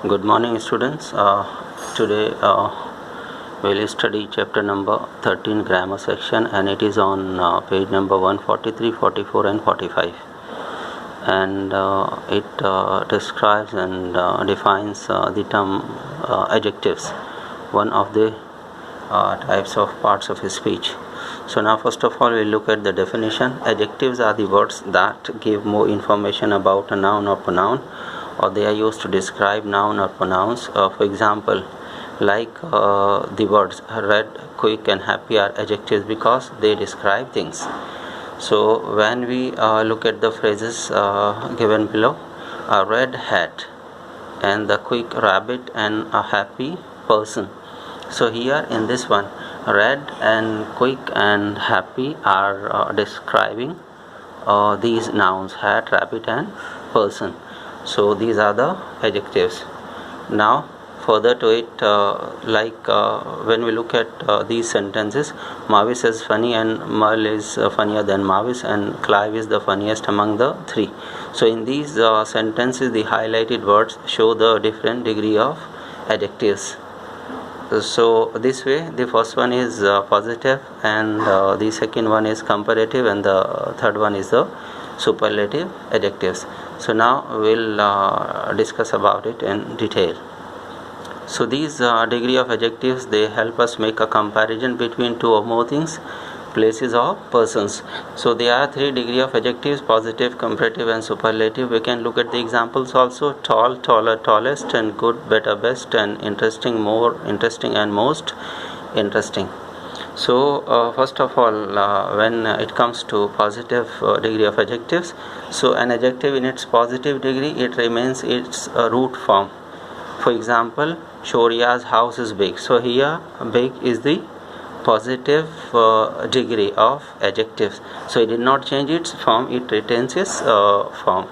Good morning, students. Today we'll study chapter number 13, grammar section, and it is on page number 143, 44, and 45. And it describes and defines the term adjectives, one of the types of parts of speech. So now first of all we'll look at the definition. Adjectives are the words that give more information about a noun or pronoun, or they are used to describe noun or pronouns. For example, like the words red, quick, and happy are adjectives because they describe things. So when we look at the phrases given below, a red hat and the quick rabbit and a happy person. So here in this one, red and quick and happy are describing these nouns, hat, rabbit, and person. So these are the adjectives. Now further to it, when we look at these sentences, Mavis is funny and Merle is funnier than Mavis, and Clive is the funniest among the three. So in these sentences, the highlighted words show the different degree of adjectives. So this way, the first one is positive, and the second one is comparative, and the third one is the superlative adjectives. So now we'll discuss about it in detail. So these degree of adjectives, they help us make a comparison between two or more things, places, or persons. So there are three degree of adjectives: positive, comparative, and superlative. We can look at the examples also: tall, taller, tallest, and good, better, best, and interesting, more interesting, and most interesting. So first of all, when it comes to positive degree of adjectives, so an adjective in its positive degree, it remains its root form. For example, Shoria's house is big. So here big is the positive degree of adjectives. So it did not change its form, it retains its form,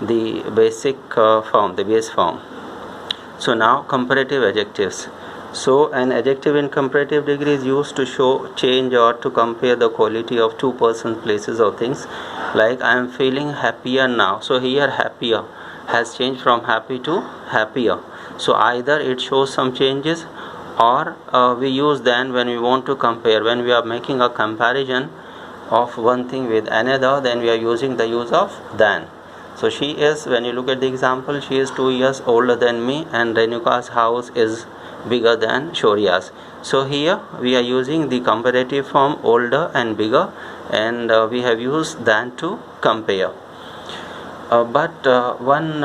the basic form, the base form. So now comparative adjectives. So an adjective in comparative degree is used to show change or to compare the quality of two persons, places, or things. Like I am feeling happier now. So here happier has changed from happy to happier. So either it shows some changes, or we use then when we want to compare, when we are making a comparison of one thing with another, then we are using the use of than. So she is, when you look at the example, she is 2 years older than me, and Renuka's house is bigger than Shoria's. So here we are using the comparative form older and bigger, and we have used than to compare. But one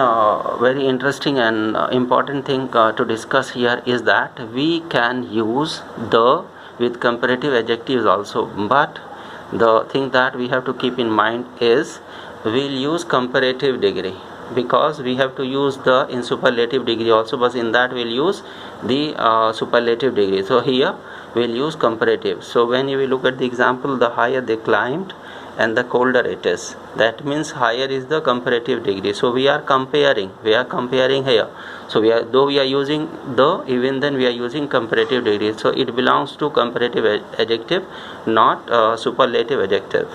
very interesting and important thing to discuss here is that we can use the with comparative adjectives also, but the thing that we have to keep in mind is we'll use comparative degree, because we have to use the in superlative degree also, but in that we'll use the superlative degree. So here we'll use comparative. So when you will look at the example, the higher they climbed and the colder it is, that means higher is the comparative degree. So we are comparing here. So though we are using the, even then we are using comparative degree. So it belongs to comparative adjective, not superlative adjective.